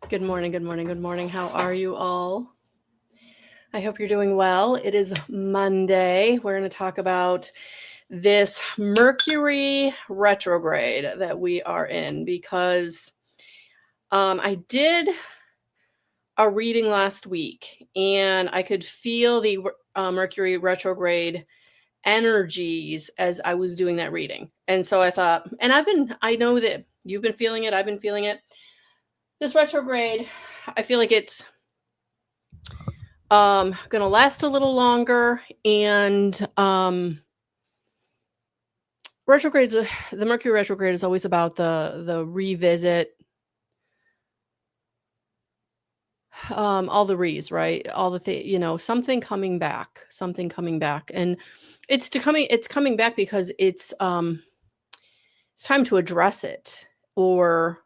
Good morning, good morning, good morning. How are you all? I hope you're doing well. It is Monday. We're going to talk about this Mercury retrograde that we are in because I did a reading last week and I could feel the Mercury retrograde energies as I was doing that reading. And so I thought, and I know that you've been feeling it, I've been feeling it. This retrograde, I feel like it's gonna last a little longer, and retrogrades, the Mercury retrograde is always about the revisit, all the re's, right? All the something coming back, and it's coming back because it's time to address it, or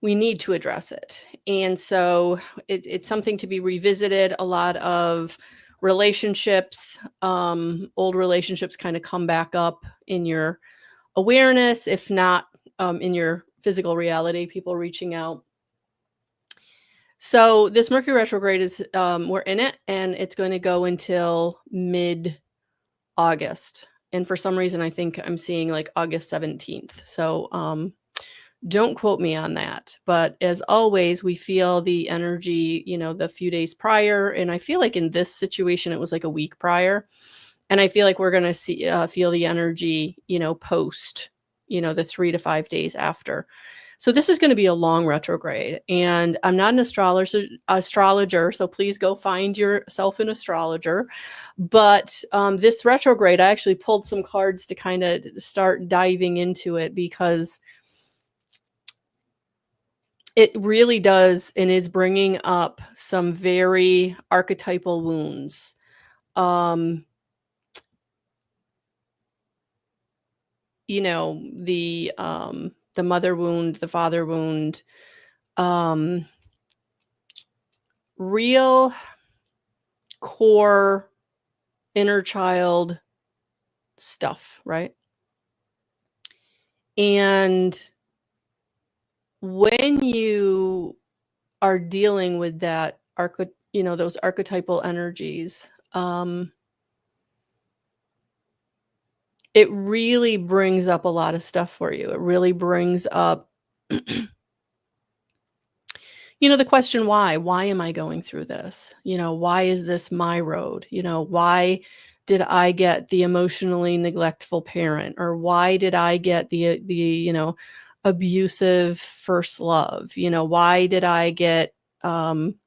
we need to address it. And so it's something to be revisited. A lot of relationships, old relationships kind of come back up in your awareness, if not in your physical reality, people reaching out. So this Mercury retrograde is, we're in it, and it's going to go until mid-August. And for some reason, I think I'm seeing like August 17th. So don't quote me on that. But as always, we feel the energy, the few days prior. And I feel like in this situation, it was like a week prior. And I feel like we're going to feel the energy, post, the 3 to 5 days after. So this is going to be a long retrograde. And I'm not an astrologer, so please go find yourself an astrologer. But this retrograde, I actually pulled some cards to kind of start diving into it, because it really does and is bringing up some very archetypal wounds. The mother wound, the father wound, real core inner child stuff, right? And when you are dealing with that those archetypal energies, it really brings up a lot of stuff for you. It really brings up, the question, why? Why am I going through this? Why is this my road? Why did I get the emotionally neglectful parent? Or why did I get the abusive first love? Why did I get, financial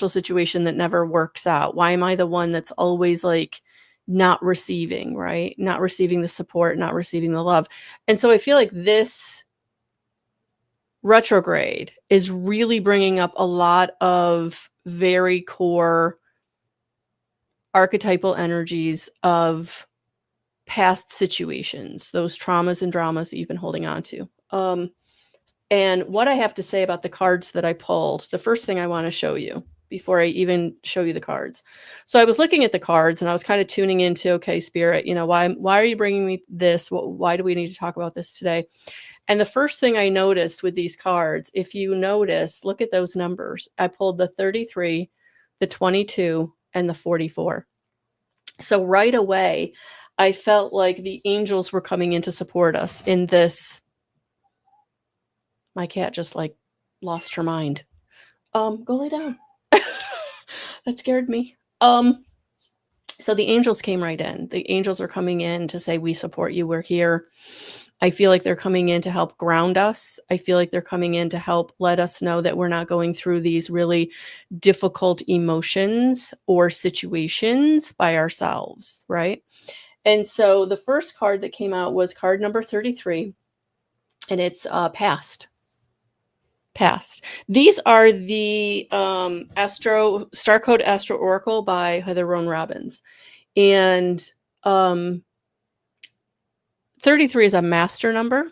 situation that never works out? Why am I the one that's always like not receiving, right? Not receiving the support, not receiving the love. And so I feel like this retrograde is really bringing up a lot of very core archetypal energies of past situations, those traumas and dramas that you've been holding on to. And what I have to say about the cards that I pulled, the first thing I want to show you before I even show you the cards. So I was looking at the cards and I was kind of tuning into, okay, Spirit, why are you bringing me this? Why do we need to talk about this today? And the first thing I noticed with these cards, if you notice, look at those numbers. I pulled the 33, the 22, and the 44. So right away, I felt like the angels were coming in to support us in this. My cat just like lost her mind. Go lay down. That scared me. So the angels came right in. The angels are coming in to say, we support you. We're here. I feel like they're coming in to help ground us. I feel like they're coming in to help let us know that we're not going through these really difficult emotions or situations by ourselves, right? And so the first card that came out was card number 33, and it's past. These are the Star Code Astro Oracle by Heather Roan Robbins. And 33 is a master number.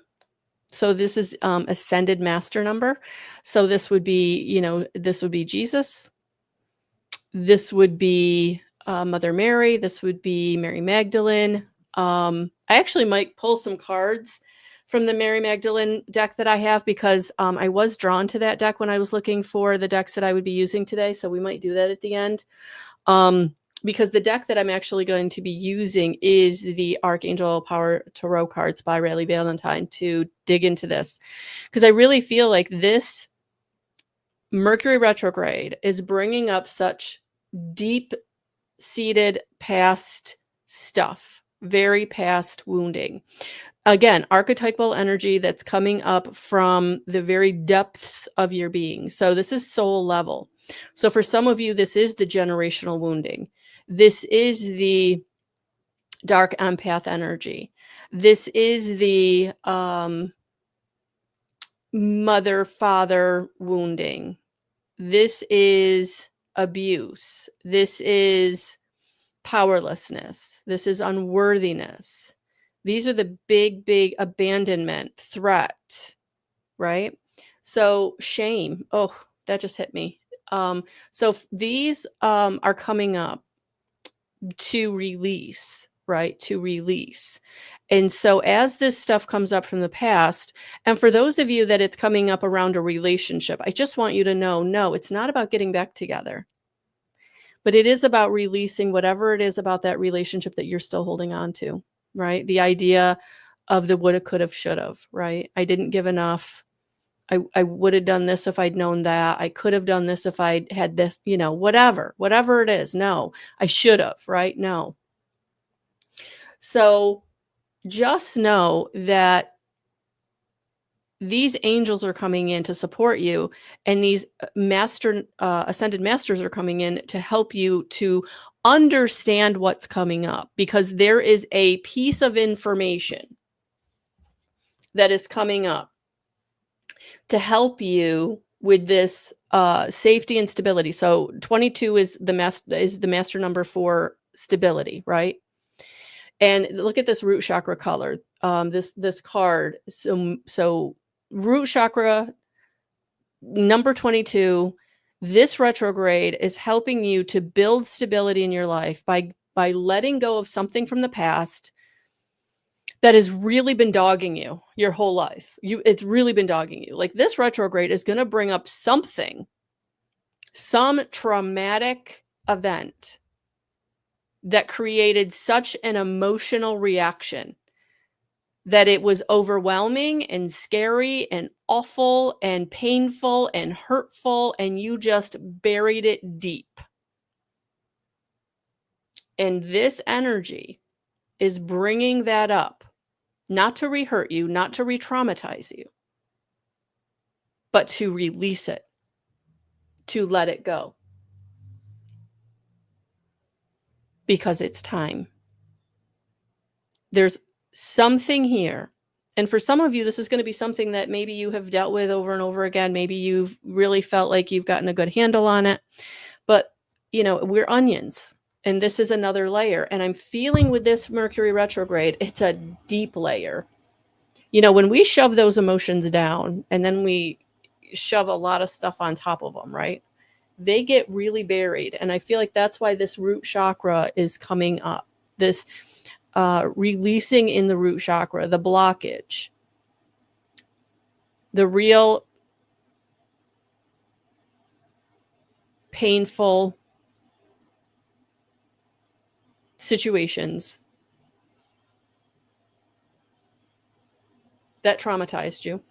So this is ascended master number. So this would be, this would be Jesus. This would be Mother Mary. This would be Mary Magdalene. I actually might pull some cards from the Mary Magdalene deck that I have, because I was drawn to that deck when I was looking for the decks that I would be using today. So we might do that at the end. Because the deck that I'm actually going to be using is the Archangel Power Tarot cards by Riley Valentine to dig into this. Because I really feel like this Mercury retrograde is bringing up such deep-seated past stuff, very past wounding. Again, archetypal energy that's coming up from the very depths of your being. So this is soul level. So for some of you, this is the generational wounding. This is the dark empath energy. This is the mother, father wounding. This is abuse. This is powerlessness. This is unworthiness. These are the big, big abandonment, threat, right? So shame. Oh, that just hit me. So these are coming up to release, right? To release. And so as this stuff comes up from the past, and for those of you that it's coming up around a relationship, I just want you to know, no, it's not about getting back together, but it is about releasing whatever it is about that relationship that you're still holding on to, right? The idea of the woulda, coulda, shoulda, right? I didn't give enough. I would have done this if I'd known that. I could have done this if I had this, whatever it is. No, I should have, right? No. So just know that these angels are coming in to support you, and these ascended masters are coming in to help you to understand what's coming up, because there is a piece of information that is coming up to help you with this safety and stability. So 22 is the master number for stability, right? And look at this root chakra color. This card. So root chakra number 22. This retrograde is helping you to build stability in your life by letting go of something from the past that has really been dogging you your whole life. It's really been dogging you. Like, this retrograde is going to bring up something, some traumatic event that created such an emotional reaction that it was overwhelming and scary and awful and painful and hurtful, and you just buried it deep. And this energy is bringing that up, not to re-hurt you, not to re-traumatize you, but to release it, to let it go. Because it's time. There's something here. And for some of you, this is going to be something that maybe you have dealt with over and over again. Maybe you've really felt like you've gotten a good handle on it. But, we're onions. And this is another layer. And I'm feeling with this Mercury retrograde, it's a deep layer. When we shove those emotions down and then we shove a lot of stuff on top of them, right? They get really buried. And I feel like that's why this root chakra is coming up. This releasing in the root chakra, the blockage, the real painful situations that traumatized you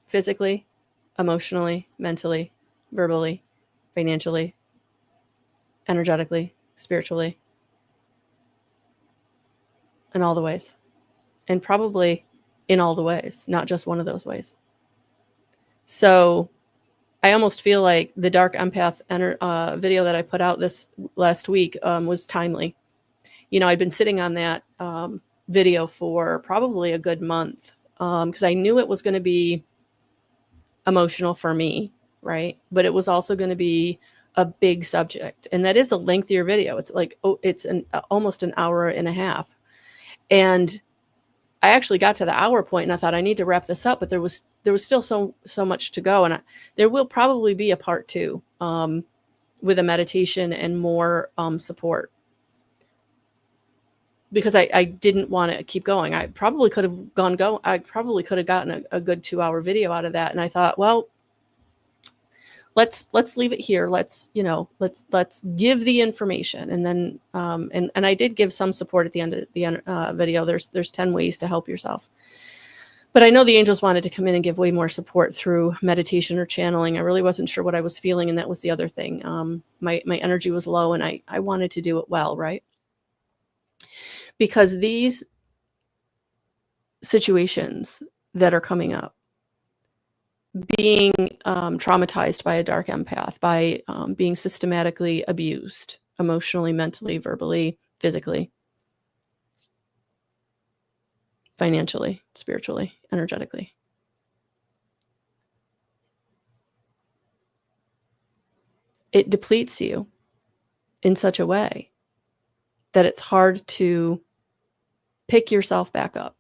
physically, emotionally, mentally, verbally, financially, energetically, spiritually, in all the ways. And probably in all the ways, not just one of those ways. So I almost feel like the Dark Empath video that I put out this last week was timely. I'd been sitting on that video for probably a good month because I knew it was going to be emotional for me, right? But it was also going to be a big subject. And that is a lengthier video. It's like, it's almost an hour and a half. And I actually got to the hour point and I thought I need to wrap this up, but there was still so much to go. And there will probably be a part 2 with a meditation and more support. because I didn't want to keep going. I probably could have I probably could have gotten a good 2-hour video out of that. And I thought, well, let's leave it here. Let's give the information. And then, and I did give some support at the end of the video. There's 10 ways to help yourself. But I know the angels wanted to come in and give way more support through meditation or channeling. I really wasn't sure what I was feeling. And that was the other thing. My energy was low, and I wanted to do it well, right? Because these situations that are coming up, being traumatized by a dark empath, by being systematically abused, emotionally, mentally, verbally, physically, financially, spiritually, energetically. It depletes you in such a way that it's hard to pick yourself back up.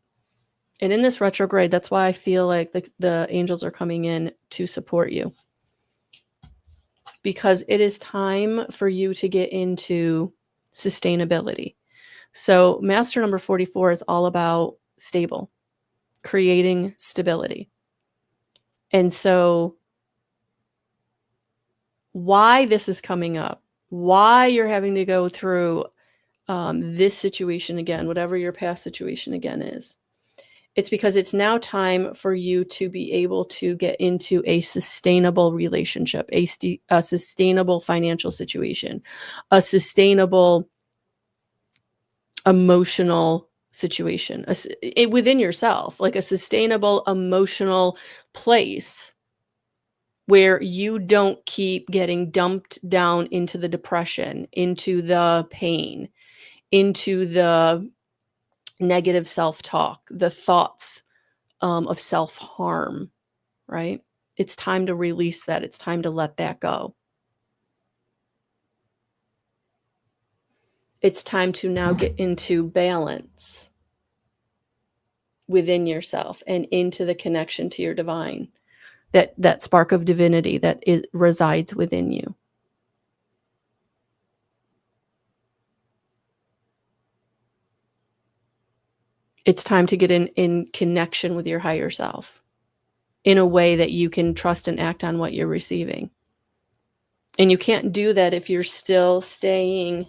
And in this retrograde, that's why I feel like the angels are coming in to support you. Because it is time for you to get into sustainability. So master number 44 is all about stable, creating stability. And so why this is coming up, why you're having to go through this situation again, whatever your past situation again is, it's because it's now time for you to be able to get into a sustainable relationship, a sustainable financial situation, a sustainable emotional situation within yourself, like a sustainable emotional place where you don't keep getting dumped down into the depression, into the pain, into the negative self-talk, the thoughts of self-harm, right? It's time to release that. It's time to let that go. It's time to now get into balance within yourself and into the connection to your divine, that spark of divinity that resides within you. It's time to get in connection with your higher self in a way that you can trust and act on what you're receiving. And you can't do that if you're still staying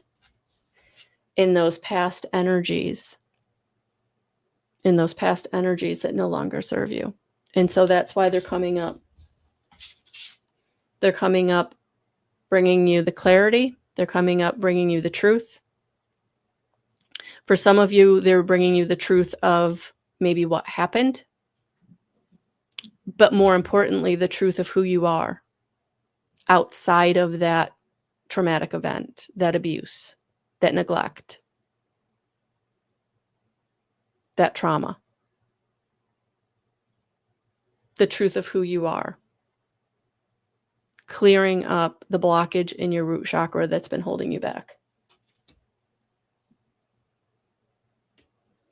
in those past energies, that no longer serve you. And so that's why they're coming up. They're coming up bringing you the clarity. They're coming up bringing you the truth. For some of you, they're bringing you the truth of maybe what happened, but more importantly, the truth of who you are outside of that traumatic event, that abuse, that neglect, that trauma. The truth of who you are. Clearing up the blockage in your root chakra that's been holding you back.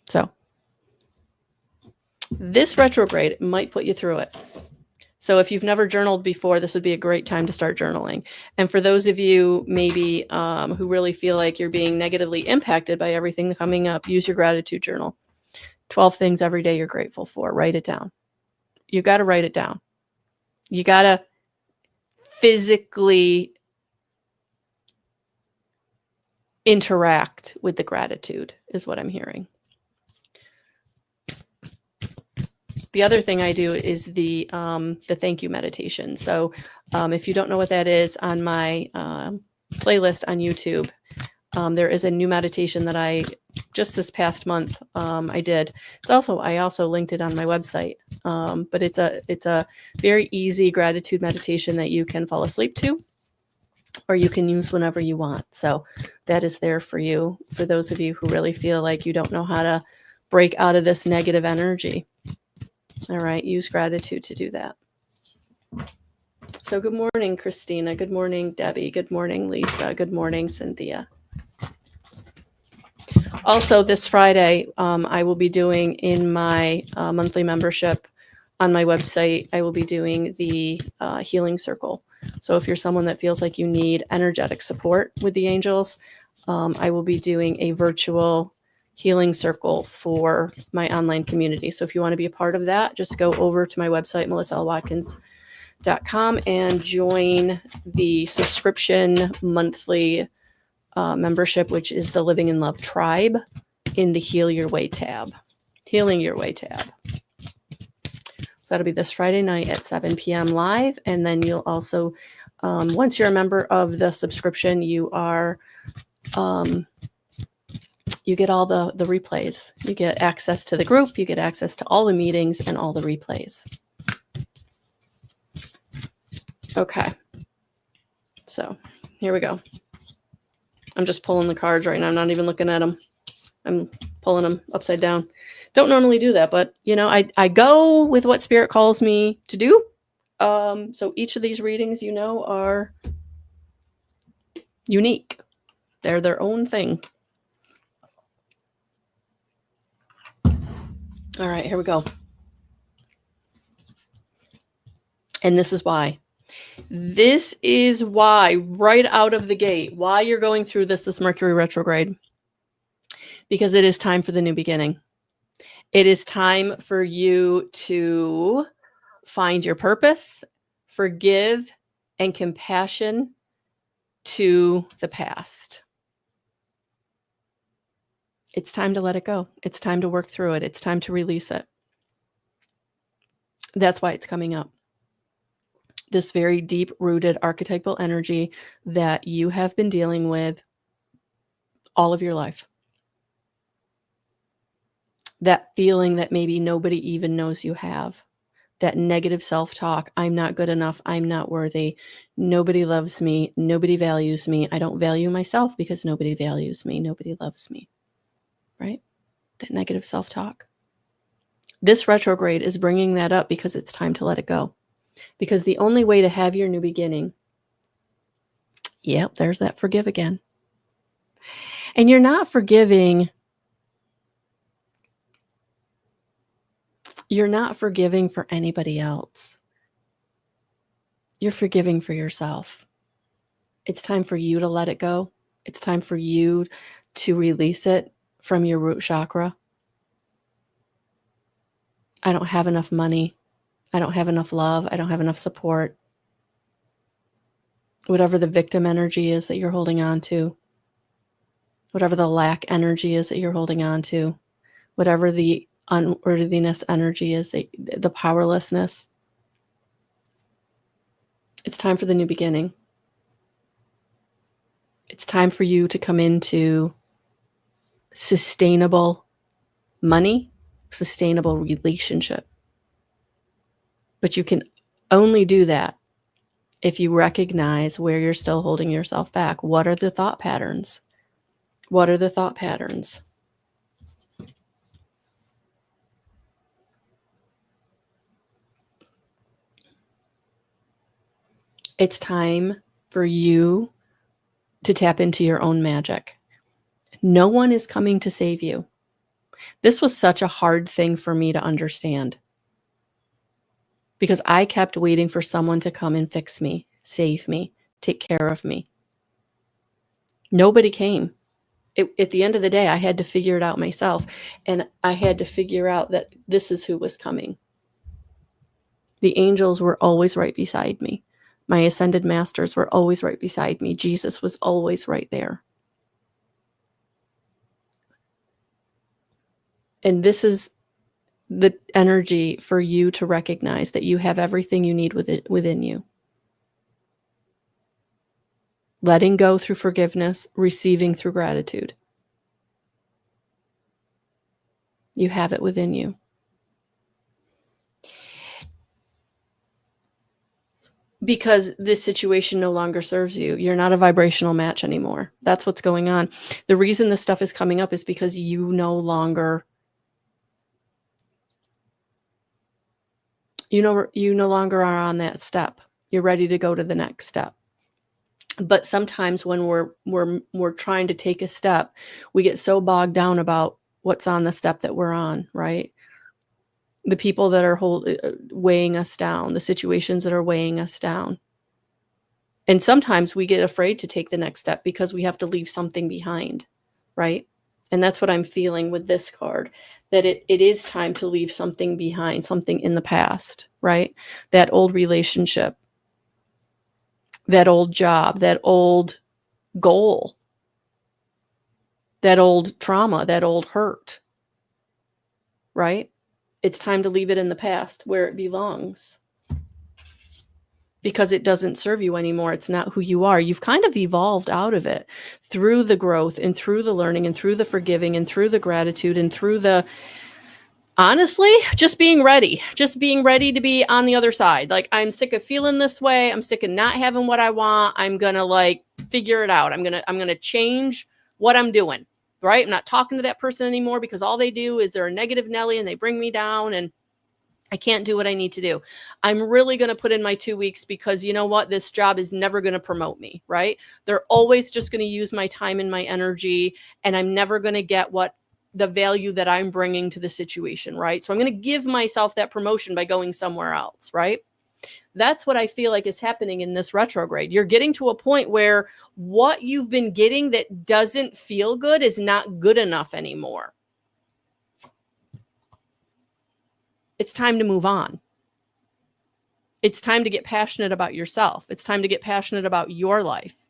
So this retrograde might put you through it. So if you've never journaled before, this would be a great time to start journaling. And for those of you maybe who really feel like you're being negatively impacted by everything coming up, use your gratitude journal. 12 things every day you're grateful for. Write it down. You got to write it down. You got to physically interact with the gratitude is what I'm hearing. The other thing I do is the thank you meditation. So if you don't know what that is, on my playlist on YouTube, there is a new meditation that I just this past month I did. I also linked it on my website. But it's a very easy gratitude meditation that you can fall asleep to, or you can use whenever you want. So that is there for you, for those of you who really feel like you don't know how to break out of this negative energy. All right, use gratitude to do that. So good morning, Christina. Good morning, Debbie. Good morning, Lisa. Good morning, Cynthia. Also, this Friday, I will be doing in my monthly membership on my website, I will be doing the healing circle. So if you're someone that feels like you need energetic support with the angels, I will be doing a virtual healing circle for my online community. So if you want to be a part of that, just go over to my website, melissaalwatkins.com, and join the subscription monthly membership, which is the Living in Love Tribe, in the Heal Your Way tab. Healing Your Way tab. So that'll be this Friday night at 7 p.m. live. And then you'll also, once you're a member of the subscription, you are, you get all the replays. You get access to the group. You get access to all the meetings and all the replays. Okay. So here we go. I'm just pulling the cards right now. I'm not even looking at them. I'm pulling them upside down. Don't normally do that, but you know, I go with what Spirit calls me to do. So each of these readings, you know, are unique. They're their own thing. All right, here we go. And this is why. This is why, right out of the gate, why you're going through this Mercury retrograde. Because it is time for the new beginning. It is time for you to find your purpose, forgive, and compassion to the past. It's time to let it go. It's time to work through it. It's time to release it. That's why it's coming up. This very deep-rooted archetypal energy that you have been dealing with all of your life. That feeling that maybe nobody even knows you have. That negative self-talk. I'm not good enough. I'm not worthy. Nobody loves me. Nobody values me. I don't value myself because nobody values me. Nobody loves me. Right? That negative self-talk. This retrograde is bringing that up because it's time to let it go. Because the only way to have your new beginning, yep, there's that forgive again. And you're not forgiving. You're not forgiving for anybody else. You're forgiving for yourself. It's time for you to let it go. It's time for you to release it from your root chakra. I don't have enough money. I don't have enough love. I don't have enough support. Whatever the victim energy is that you're holding on to. Whatever the lack energy is that you're holding on to. Whatever the unworthiness energy is, the powerlessness. It's time for the new beginning. It's time for you to come into sustainable money, sustainable relationship. But you can only do that if you recognize where you're still holding yourself back. What are the thought patterns? What are the thought patterns? It's time for you to tap into your own magic. No one is coming to save you. This was such a hard thing for me to understand. Because I kept waiting for someone to come and fix me, save me, take care of me. Nobody came. At the end of the day, I had to figure it out myself. And I had to figure out that this is who was coming. The angels were always right beside me. My ascended masters were always right beside me. Jesus was always right there. And this is the energy for you to recognize that you have everything you need within you. Letting go through forgiveness, receiving through gratitude. You have it within you. Because this situation no longer serves you. You're not a vibrational match anymore. That's what's going on. The reason this stuff is coming up is because you no longer are on that step. You're ready to go to the next step. But sometimes when we're trying to take a step, we get so bogged down about what's on the step that we're on, right? The people that are weighing us down, the situations that are weighing us down. And sometimes we get afraid to take the next step because we have to leave something behind, right? And that's what I'm feeling with this card, that it is time to leave something behind, something in the past, right? That old relationship, that old job, that old goal, that old trauma, that old hurt, right? It's time to leave it in the past where it belongs, because it doesn't serve you anymore. It's not who you are. You've kind of evolved out of it through the growth and through the learning and through the forgiving and through the gratitude and through the, honestly, just being ready to be on the other side. Like, I'm sick of feeling this way. I'm sick of not having what I want. I'm going to like figure it out. I'm going to change what I'm doing, right? I'm not talking to that person anymore, because all they do is they're a negative Nelly and they bring me down and I can't do what I need to do. I'm really going to put in my 2 weeks, because you know what? This job is never going to promote me, right? They're always just going to use my time and my energy, and I'm never going to get what the value that I'm bringing to the situation, right? So I'm going to give myself that promotion by going somewhere else, right? That's what I feel like is happening in this retrograde. You're getting to a point where what you've been getting that doesn't feel good is not good enough anymore. It's time to move on. It's time to get passionate about yourself. It's time to get passionate about your life.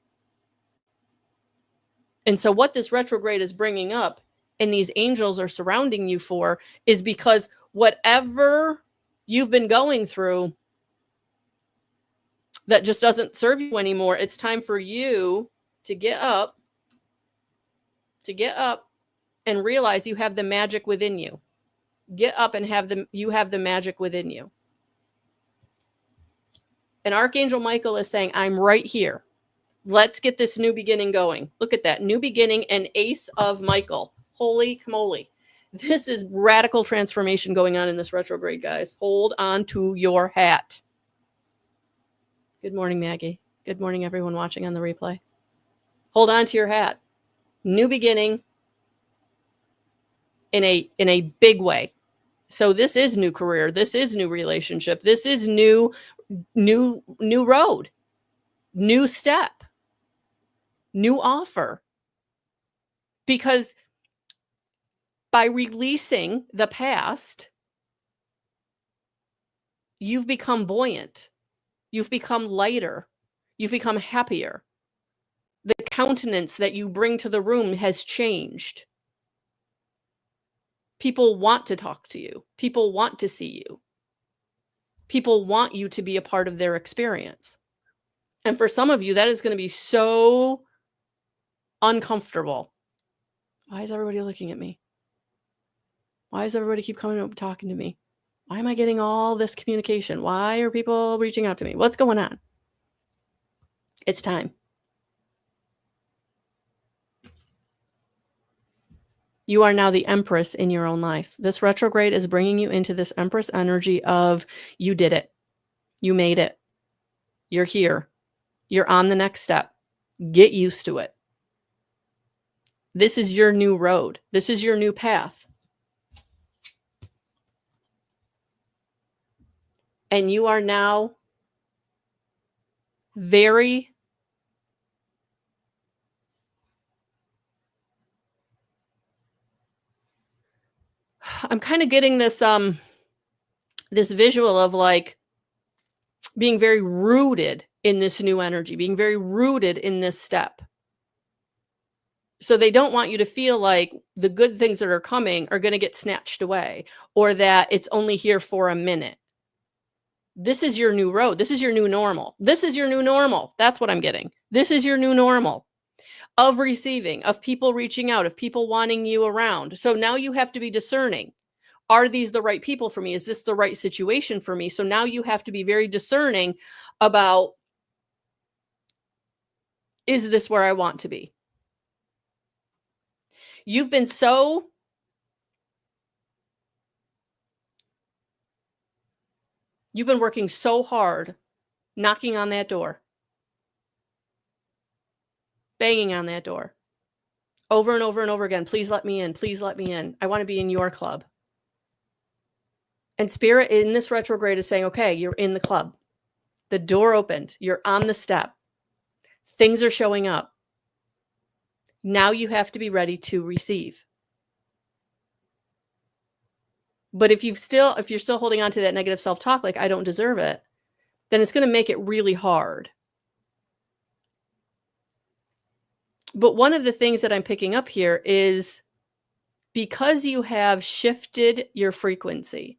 And so what this retrograde is bringing up and these angels are surrounding you for is because whatever you've been going through that just doesn't serve you anymore, it's time for you to get up and realize you have the magic within you. Get up and you have the magic within you. And Archangel Michael is saying, I'm right here. Let's get this new beginning going. Look at that. New beginning and Ace of Michael. Holy camoli. This is radical transformation going on in this retrograde, guys. Hold on to your hat. Good morning, Maggie. Good morning, everyone watching on the replay. Hold on to your hat. New beginning in a big way. So this is new career. This is new relationship. This is new road, new step, new offer. Because by releasing the past, you've become buoyant. You've become lighter. You've become happier. The countenance that you bring to the room has changed. People want to talk to you. People want to see you. People want you to be a part of their experience. And for some of you, that is going to be so uncomfortable. Why is everybody looking at me? Why does everybody keep coming up talking to me? Why am I getting all this communication? Why are people reaching out to me? What's going on? It's time. You are now the Empress in your own life. This retrograde is bringing you into this Empress energy of you did it. You made it. You're here. You're on the next step. Get used to it. This is your new road. This is your new path. And you are now very I'm kind of getting this this visual of like being very rooted in this new energy, being very rooted in this step. So they don't want you to feel like the good things that are coming are going to get snatched away, or that it's only here for a minute. This is your new road. This is your new normal. This is your new normal. That's what I'm getting. This is your new normal of receiving, of people reaching out, of people wanting you around. So now you have to be discerning. Are these the right people for me? Is this the right situation for me? So now you have to be very discerning about, is this where I want to be? You've been working so hard, knocking on that door, banging on that door, over and over and over again. Please let me in. Please let me in. I want to be in your club. And Spirit in this retrograde is saying, okay, you're in the club. The door opened. You're on the step. Things are showing up. Now you have to be ready to receive. But if you're still holding on to that negative self-talk, like I don't deserve it, then it's going to make it really hard. But one of the things that I'm picking up here is because you have shifted your frequency,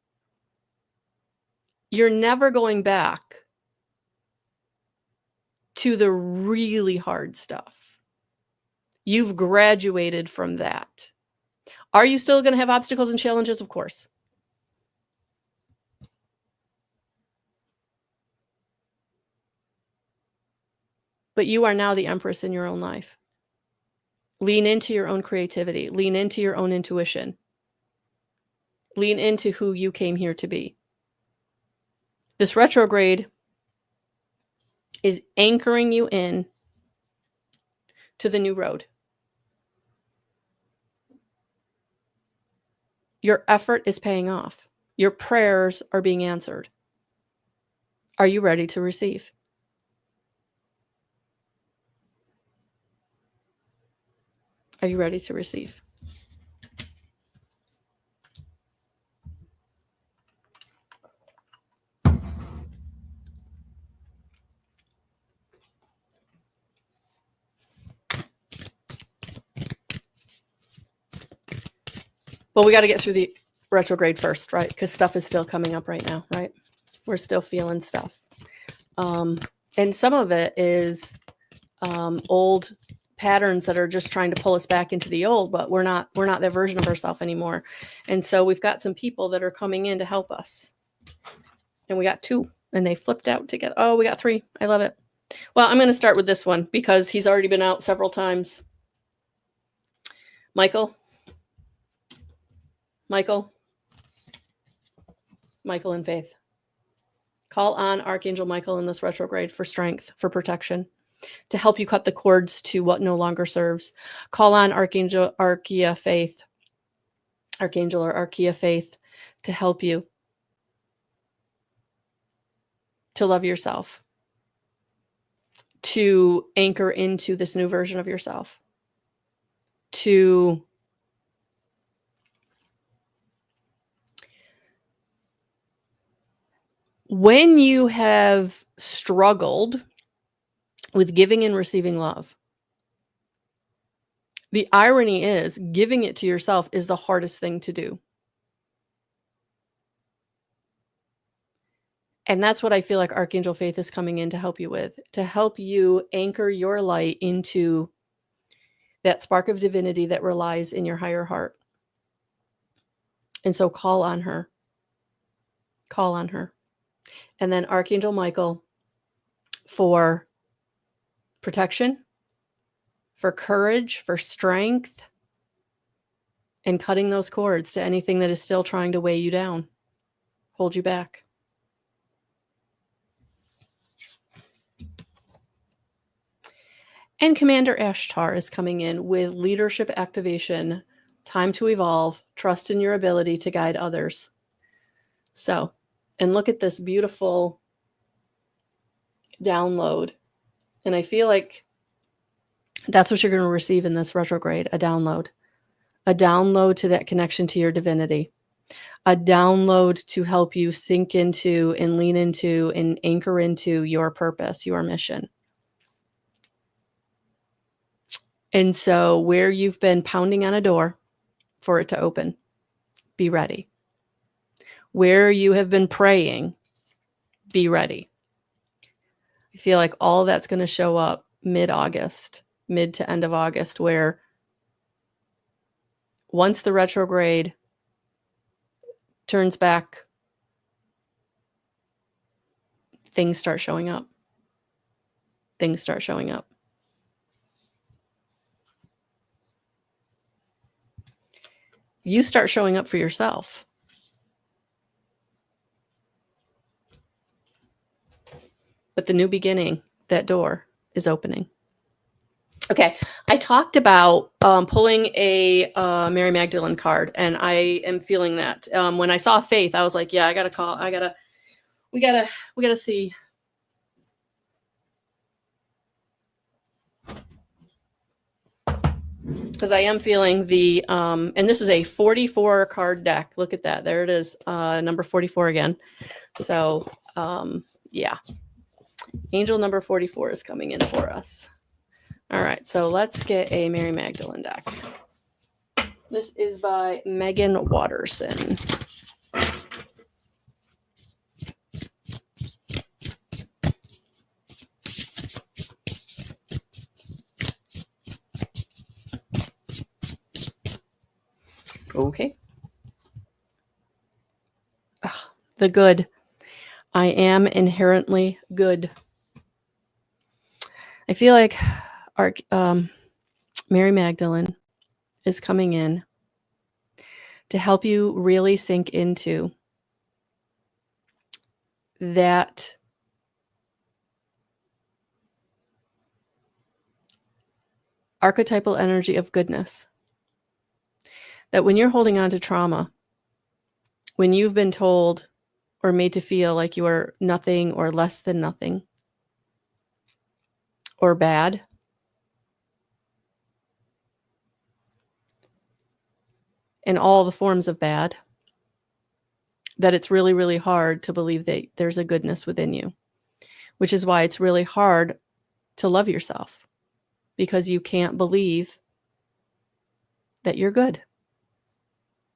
you're never going back to the really hard stuff. You've graduated from that. Are you still going to have obstacles and challenges? Of course. But you are now the empress in your own life. Lean into your own creativity. Lean into your own intuition. Lean into who you came here to be. This retrograde is anchoring you in to the new road. Your effort is paying off. Your prayers are being answered. Are you ready to receive? Are you ready to receive? Well, we got to get through the retrograde first, right? Because stuff is still coming up right now, right? We're still feeling stuff. And some of it is old patterns that are just trying to pull us back into the old, but we're not that version of ourselves anymore. And so we've got some people that are coming in to help us. And we got 2 and they flipped out together. Oh, we got 3. I love it. Well, I'm going to start with this one because he's already been out several times. Michael and Faith. Call on Archangel Michael in this retrograde for strength, for protection, to help you cut the cords to what no longer serves. Call on Archangel Archaea Faith, Archangel or Archaea Faith, to help you to love yourself, to anchor into this new version of yourself, to when you have struggled with giving and receiving love, the irony is giving it to yourself is the hardest thing to do. And that's what I feel like Archangel Faith is coming in to help you with, to help you anchor your light into that spark of divinity that relies in your higher heart. And so call on her. Call on her. And then Archangel Michael for protection, for courage, for strength, and cutting those cords to anything that is still trying to weigh you down, hold you back. And Commander Ashtar is coming in with leadership activation, time to evolve, trust in your ability to guide others. So, and look at this beautiful download. And I feel like that's what you're going to receive in this retrograde, a download to that connection to your divinity, a download to help you sink into and lean into and anchor into your purpose, your mission. And so where you've been pounding on a door for it to open, be ready. Where you have been praying, be ready. I feel like all that's going to show up mid-August, mid to end of August, where once the retrograde turns back, things start showing up. Things start showing up. You start showing up for yourself. But the new beginning, that door is opening. Okay, I talked about pulling a Mary Magdalene card, and I am feeling that. When I saw Faith, I was like, yeah, I gotta call. We gotta see. because I am feeling the, and this is a 44 card deck. Look at that. There it is. Number 44 again. So, yeah. Angel number 44 is coming in for us. All right. So let's get a Mary Magdalene deck. This is by Megan Watterson. Okay. The good. I am inherently good. I feel like our Mary Magdalene is coming in to help you really sink into that archetypal energy of goodness. That when you're holding on to trauma, when you've been told or made to feel like you are nothing or less than nothing or bad, and all the forms of bad, that it's really, really hard to believe that there's a goodness within you, which is why it's really hard to love yourself, because you can't believe that you're good,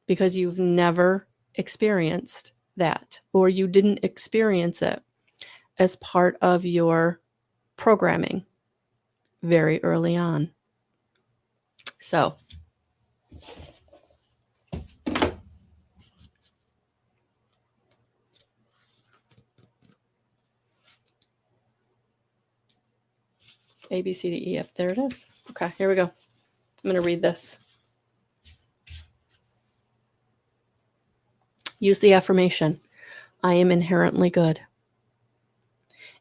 because you've never experienced that, or you didn't experience it as part of your programming very early on. So, A, B, C, D, E, F. There it is. Okay, here we go. I'm going to read this. Use the affirmation, I am inherently good.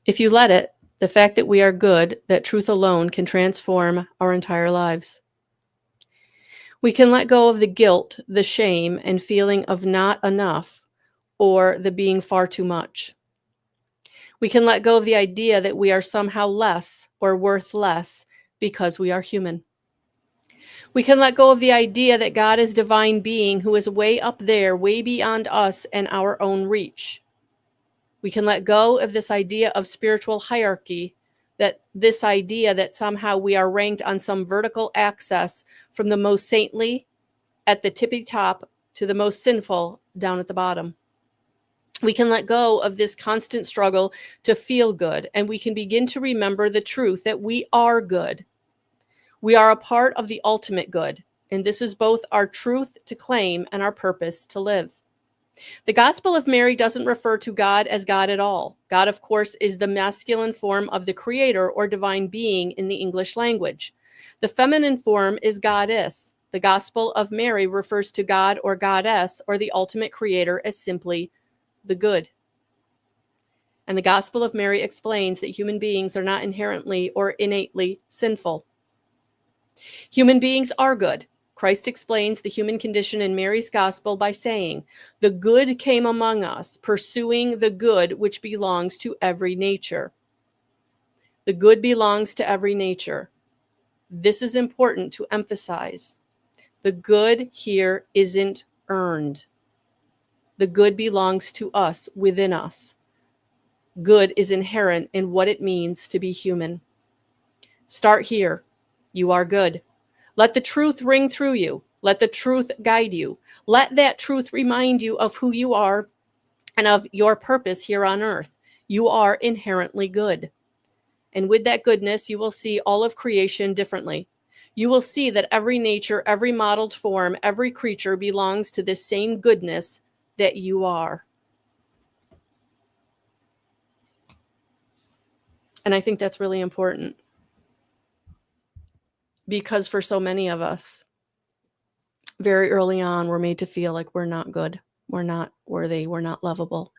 If you let it, the fact that we are good, that truth alone can transform our entire lives. We can let go of the guilt, the shame, and feeling of not enough, or the being far too much. We can let go of the idea that we are somehow less or worth less because we are human. We can let go of the idea that God is divine being who is way up there, way beyond us and our own reach. We can let go of this idea of spiritual hierarchy, that this idea that somehow we are ranked on some vertical axis from the most saintly at the tippy top to the most sinful down at the bottom. We can let go of this constant struggle to feel good, and we can begin to remember the truth that we are good. We are a part of the ultimate good, and this is both our truth to claim and our purpose to live. The Gospel of Mary doesn't refer to God as God at all. God, of course, is the masculine form of the Creator or divine being in the English language. The feminine form is goddess. The Gospel of Mary refers to God or goddess or the ultimate creator as simply the good. And the Gospel of Mary explains that human beings are not inherently or innately sinful. Human beings are good. Christ explains the human condition in Mary's Gospel by saying, "The good came among us, pursuing the good which belongs to every nature." The good belongs to every nature. This is important to emphasize. The good here isn't earned. The good belongs to us, within us. Good is inherent in what it means to be human. Start here. You are good. Let the truth ring through you. Let the truth guide you. Let that truth remind you of who you are and of your purpose here on earth. You are inherently good. And with that goodness, you will see all of creation differently. You will see that every nature, every modeled form, every creature belongs to this same goodness that you are. And I think that's really important, because for so many of us, very early on, we're made to feel like we're not good, we're not worthy, we're not lovable,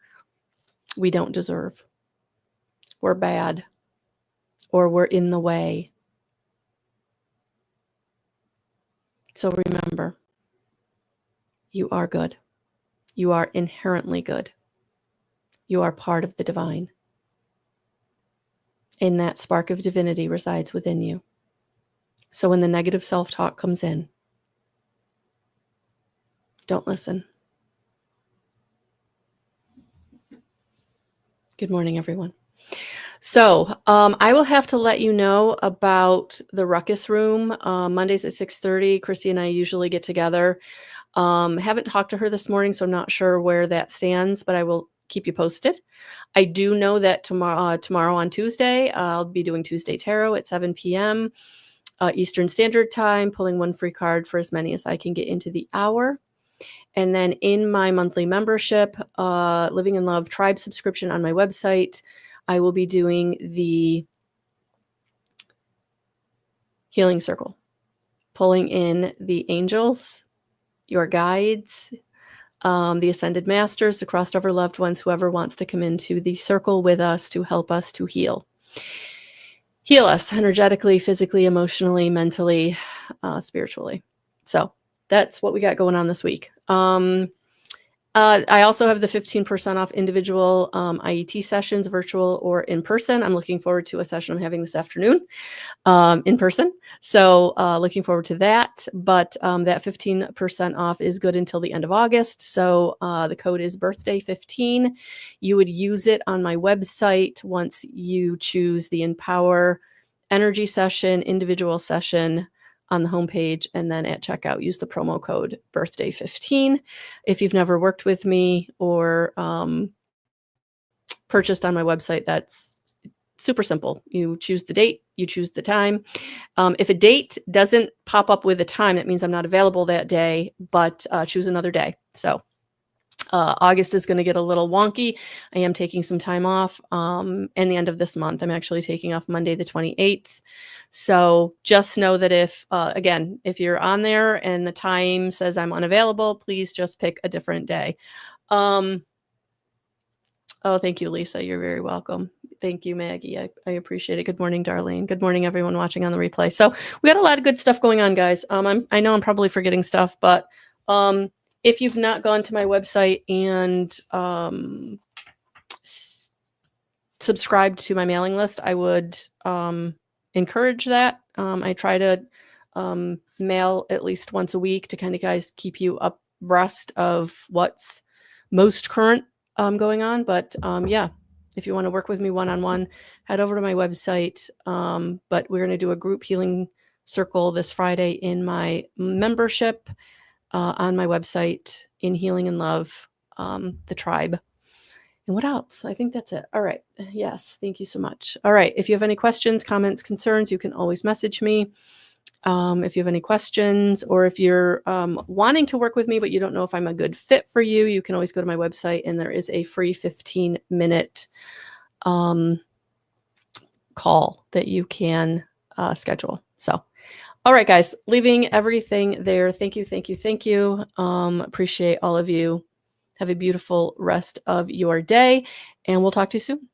we don't deserve, we're bad, or we're in the way. So remember, you are good. You are inherently good. You are part of the divine. And that spark of divinity resides within you. So when the negative self-talk comes in, don't listen. Good morning, everyone. So I will have to let you know about the Ruckus Room. Mondays at 6:30. Chrissy and I usually get together. Haven't talked to her this morning, so I'm not sure where that stands, but I will keep you posted. I do know that tomorrow on Tuesday, I'll be doing Tuesday Tarot at 7 p.m. Eastern Standard Time, pulling one free card for as many as I can get into the hour. And then in my monthly membership, Living in Love Tribe subscription on my website, I will be doing the healing circle, pulling in the angels, your guides, the ascended masters, the crossed over loved ones, whoever wants to come into the circle with us to help us to heal. Heal us energetically, physically, emotionally, mentally, spiritually. So that's what we got going on this week. I also have the 15% off individual IET sessions, virtual or in person. I'm looking forward to a session I'm having this afternoon in person. So looking forward to that. But that 15% off is good until the end of August. So the code is birthday15. You would use it on my website once you choose the Empower Energy session, individual session on the homepage, and then at checkout, use the promo code birthday15. If you've never worked with me or purchased on my website, that's super simple. You choose the date, you choose the time. If a date doesn't pop up with a time, that means I'm not available that day, but choose another day. So August is going to get a little wonky. I am taking some time off in the end of this month. I'm actually taking off Monday the 28th. So just know that if you're on there and the time says I'm unavailable, please just pick a different day. Oh, thank you, Lisa. You're very welcome. Thank you, Maggie. I appreciate it. Good morning, Darlene. Good morning, everyone watching on the replay. So we got a lot of good stuff going on, guys. I know I'm probably forgetting stuff, but if you've not gone to my website and subscribed to my mailing list, I would encourage that. I try to mail at least once a week to kind of guys keep you abreast of what's most current going on. But yeah, if you want to work with me one-on-one, head over to my website. But we're going to do a group healing circle this Friday in my membership on my website in Healing and Love, the tribe. And what else? I think that's it. All right. Yes. Thank you so much. All right. If you have any questions, comments, concerns, you can always message me. If you have any questions, or if you're wanting to work with me, but you don't know if I'm a good fit for you, you can always go to my website and there is a free 15-minute call that you can schedule. So, all right, guys, leaving everything there. Thank you, thank you, thank you. Appreciate all of you. Have a beautiful rest of your day, and we'll talk to you soon.